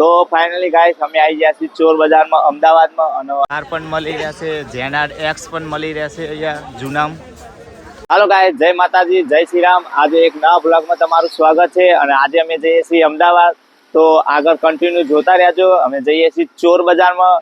તો finally guys અમે આવી ગયા છીએ ચોર બજારમાં અમદાવાદમાં અને કાર પણ મળી રહેશે, ઝેનાડ એક્સ પણ મળી રહેશે અહીંયા જૂનામ. હાલો ગાઈસ, જય માતાજી, જય શ્રી રામ. આજે એક નવા બ્લોગમાં તમારું સ્વાગત છે અને આજે અમે જઈએ છીએ અમદાવાદ. તો આગળ કન્ટિન્યુ જોતા રહેજો. અમે જઈએ છીએ ચોર બજારમાં.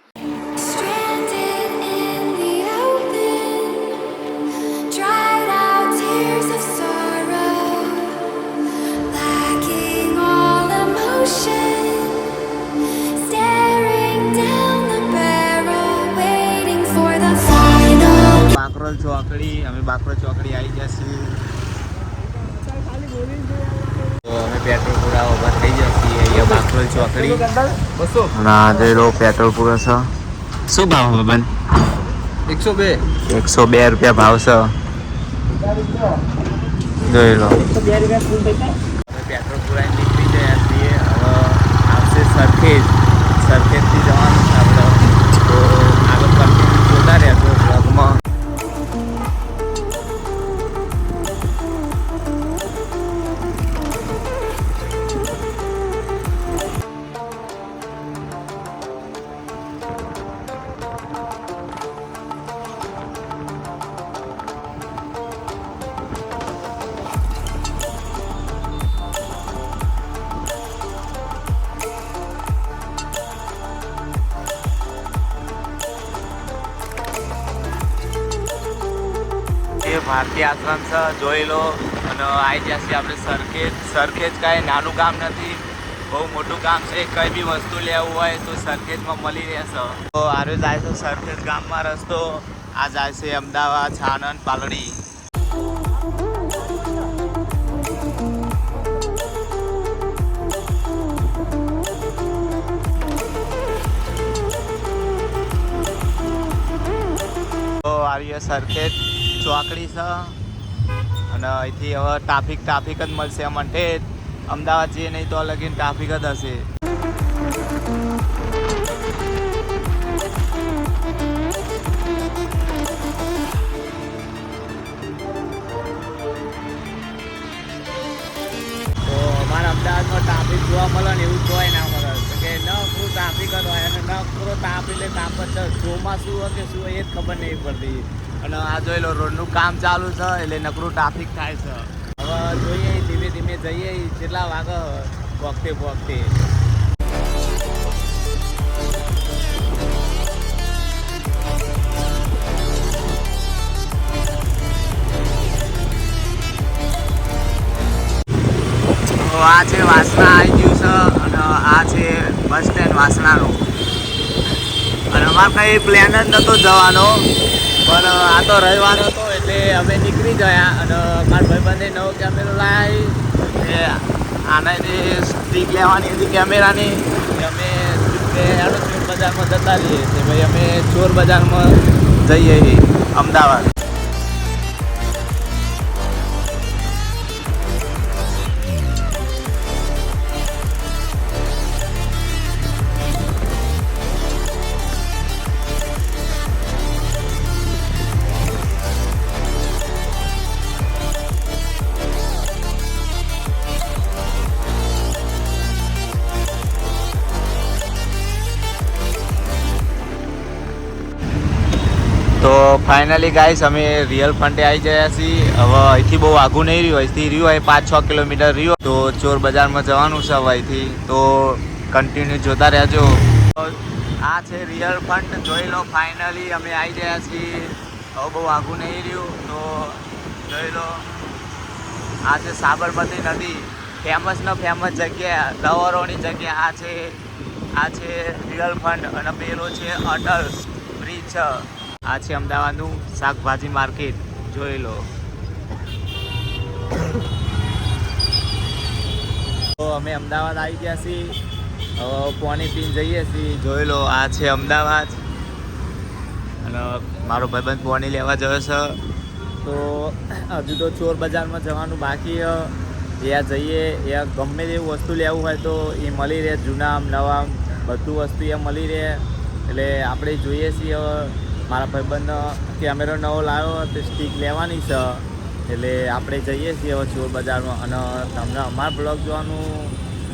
બાકરોલ ચોકડી, અમે બાકરોલ ચોકડી આવી ગયા છીએ. તો અમે પેટ્રોલ પુરાવા ઉભા થઈ ગયા છીએ અહીંયા બાકરોલ ચોકડી. ના જોઈ લો પેટ્રોલ પૂરો છે. શું ભાવ બંધ? 102 રૂપિયા ભાવ છે. જોઈ લો પેટ્રોલ પુરાઈને નીકળી ગયા છીએ. હવે આવશે સરખેજથી જવાનું છે આપણે. તો આગળ કન્ટિન્યુ જોતા રહેજો બ્લોગમાં. ભારતીય આશ્રમ છે, જોઈ લો. અને આવી ગયા છીએ આપણે સરખેજ કાંઈ નાનું ગામ નથી, બહુ મોટું ગામ છે. કંઈ બી વસ્તુ લેવું હોય તો સરખેજમાં મળી રહેશે. તો આરે જાય છે સરખેજ ગામમાં રસ્તો. આ જાય છે અમદાવાદ, છાણંદ, પાલડી. તો આવી સરખેજ ચોકડી છે અને અહીંથી હવે ટ્રાફિક જ મળશે અમને. અમદાવાદ જઈએ નહીં તો લગીને ટ્રાફિક જ હશે. તો અમારા અમદાવાદમાં ટ્રાફિક જોવા મળે ને એવું જોવાય ના મળે કે ન પૂરું ટ્રાફિક જ હોય અને ન પૂરો તાપ એટલે તાપ જ ચોમાસું હોય કે શું હોય એ જ ખબર નહીં પડતી. અને આ જોઈ લો રોડનું કામ ચાલુ છે એટલે નકરું ટ્રાફિક થાય છે. હવે જોઈએ ધીમે ધીમે જઈએ કેટલા વાગે વખતે આ છે વાસણા આવી ગયું છે અને આ છે બસ સ્ટેન્ડ વાસણાનું. અને અમારે કંઈ પ્લાન જ નહોતો જવાનો, પણ આ તો રવિવાર હતો એટલે અમે નીકળી ગયા. અને મારા ભાઈબંધે નવો કેમેરો લાવી, આને જે સ્ટીક લેવાની હતી કેમેરાની, અમે ચોર બજારમાં જતા રહીએ છીએ. ભાઈ અમે ચોર બજારમાં જઈએ અમદાવાદ. તો ફાઇનલી ગાઈસ અમે રિયલ ફ્રન્ટે આવી ગયા છીએ. હવે અહીંથી બહુ આઘું નહીં રહ્યું, અહીંથી રહ્યું હોય 5-6 કિલોમીટર રહ્યું. તો ચોર બજારમાં જવાનું છે હવે અહીંથી. તો કન્ટિન્યુ જોતા રહેજો. આ છે રિયલ ફ્રન્ટ, જોઈ લો. ફાઇનલી અમે આવી ગયા છીએ. હવે બહુ આઘું નહીં રહ્યું તો જોઈ લો. આ છે સાબરમતી નદી, ફેમસ જગ્યા, લવરોની જગ્યા. આ છે રિયલ ફ્રન્ટ અને પેલો છે અટલ બ્રિજ છે. આ છે અમદાવાદનું શાકભાજી માર્કેટ, જોઈ લો. તો અમે અમદાવાદ આવી ગયા છીએ. હવે પાણી પીને જઈએ છીએ. જોઈ લો આ છે અમદાવાદ અને મારો ભાઈબંધ પાણી લેવા ગયો છે. તો હજુ તો ચોર બજારમાં જવાનું બાકી. ત્યાં જઈએ, એ ગમે તેવું વસ્તુ લેવું હોય તો એ મળી રહે. જૂનામ નવામ બધું વસ્તુ એ મળી રહે. એટલે આપણે જોઈએ છીએ. મારા ભાઈબંધ કેમેરો નવો લાવ્યો તે સ્ટીક લેવાની છે. એટલે આપણે જઈએ છીએ હવે ચોર બજારમાં. અને તમને અમારા બ્લોગ જોવાનું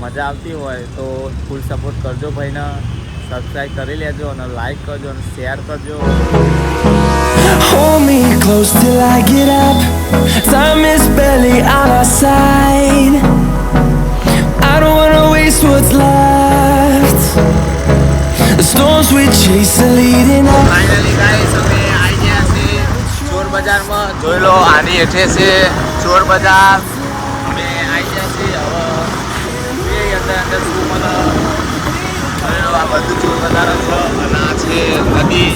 મજા આવતી હોય તો ફૂલ સપોર્ટ કરજો ભાઈને, સબસ્ક્રાઈબ કરી લેજો અને લાઈક કરજો અને શેર કરજો. Hold me close till I get up. Time is barely on our side. I don't wanna waste what's left. The storms we chase are leading up. Finally guys અમે આવી ગયા છીએ ચોર બજારમાં. જોઈ લો આની હેઠે છે ચોર બજાર. અમે આવી ગયા છીએ. હવે અંદર શું મને જોઈ લો આ બધું ચોર બજાર છે અને આ છે નદી.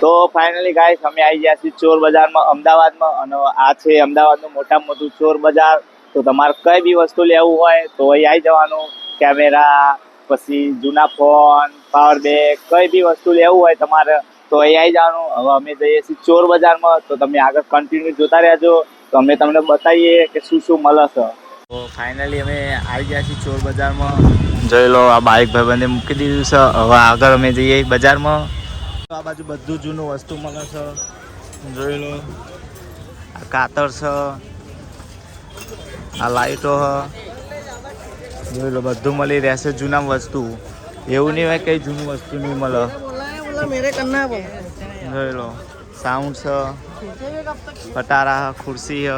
તો ફાઇનલી ગાઈસ અમે આવી ગયા છીએ ચોર બજારમાં અમદાવાદમાં, અને આ છે અમદાવાદનું મોટામાં મોટું ચોર બજાર. તો તમારે કઈ બી વસ્તુ લેવું હોય તો અહીં આવી જવાનું. કેમેરા, પછી જૂના ફોન, પાવર બેગ, કઈ બી વસ્તુ લેવું હોય તમારે તો અહીં આવી જવાનું. હવે અમે જઈએ છીએ ચોર બજારમાં, તો તમે આગળ કન્ટિન્યુ જોતા રહેજો. તો અમે તમને બતાવીએ કે શું શું મળે છે. તો ફાઇનલી અમે આવી ગયા છીએ ચોર બજારમાં. જોઈ લો આ બાઇક ભાઈબંધે મૂકી દીધું છે. હવે આગળ અમે જઈએ બજારમાં. આ બાજુ બધું જૂનું વસ્તુ મળે છે. જોઈ લો આ કાતર છે, આ લાઈટો છે. જોઈ લો બધું મળી રહેશે જૂના વસ્તુ. એવું નહીં હોય કઈ જૂનું વસ્તુ નહીં મળે. જોઈ લો સાઉન્ડ છે, પટારા, ખુરશી છે.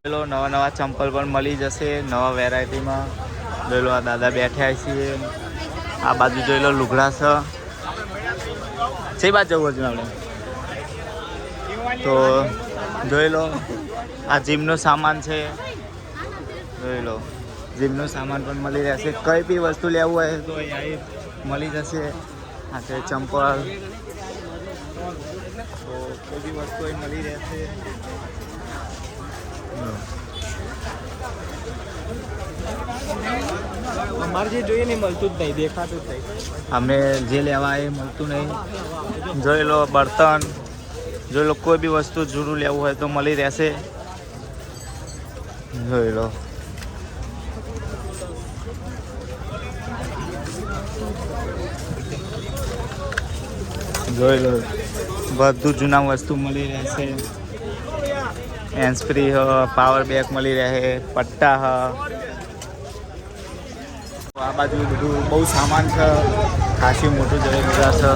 જોઈ લો નવા નવા ચંપલ પણ મળી જશે નવા વેરાયટીમાં. જોઈ લો આ દાદા બેઠ્યા છીએ. આ બાજુ જોઈ લો લુગડા છે બાજુ જવું હજુ આપણે. તો જોઈ લો આ જીમનો સામાન છે. જોઈ લો જીમનો સામાન પણ મળી રહેશે. કઈ બી વસ્તુ લેવું હોય તો અહીં મળી જશે. આ છે ચંપલ. તો કોઈ બી વસ્તુ અહીં મળી રહેશે. અમારે જે જોઈએ ને મળતું જ નહીં, દેખાતું જ નહીં. અમે જે લેવા એ મળતું નહીં. જોઈ લો બર્તન. જોઈ લો કોઈ બી વસ્તુ જૂનું લેવું હોય તો મળી રહેશે. જોઈ લો જોઈ લો બધું જૂના વસ્તુ મળી રહેશે. હેન્ડ ફ્રી હ, પાવર બેગ મળી રહે, પટ્ટા હ. આ બાજુ બધું બહુ સામાન છે. ખાસી મોટું જગ્યા છે.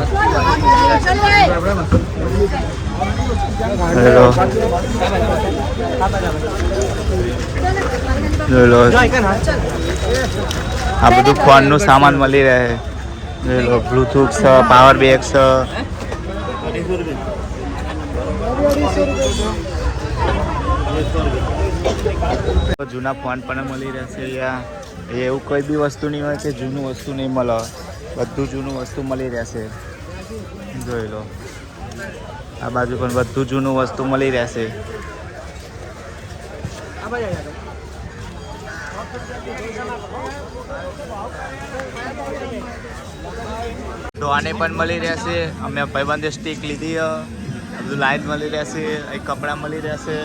જોઈ લો આ બધું ફોનનું સામાન મળી રહે. જોઈ લો બ્લૂટૂથ છે, પાવર બેગ છે. જૂના ફોન પણ મળી રહેશે. એવું કોઈ બી વસ્તુ નહીં હોય કે જૂનું વસ્તુ નહીં મળે. બધું જૂનું વસ્તુ મળી રહેશે. જોઈ લો આ બાજુ પણ બધું જૂનું વસ્તુ મળી રહેશે. ડોને પણ મળી રહેશે. અમે ભાઈબંધે સ્ટીક લીધી. બધું લાઇટ મળી રહેશે. અહીં કપડાં મળી રહેશે.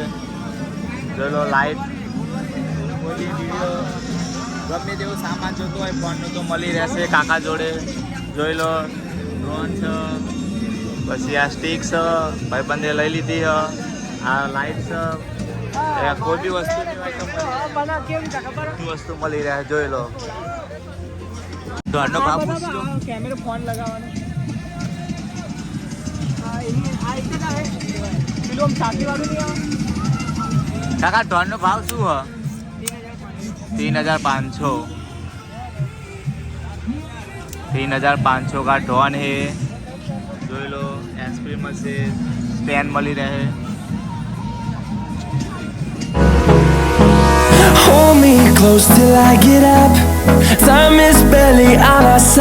જોઈ લો લાઇટ, ગમે તેવું સામાન જોતું હોય ફોનનું તો મળી રહેશે કાકા જોડે. જોઈ લો ડ્રોન છે, પછી આ સ્ટીક છે ભાઈબંધે લઈ લીધી. આ લાઇટ છે. કોઈ બી વસ્તુ વસ્તુ મળી રહે. જોઈ લો ડોનનો ભાવ પૂછજો. કેમેરો ફોન લગાવવાનો કાકા ડોનનો ભાવ શું હ? 3500 3500 का डॉन है. જોઈ લો એસપી મળશે, પેન મળી રહે. Hold me close till I get up. Time is barely on our side.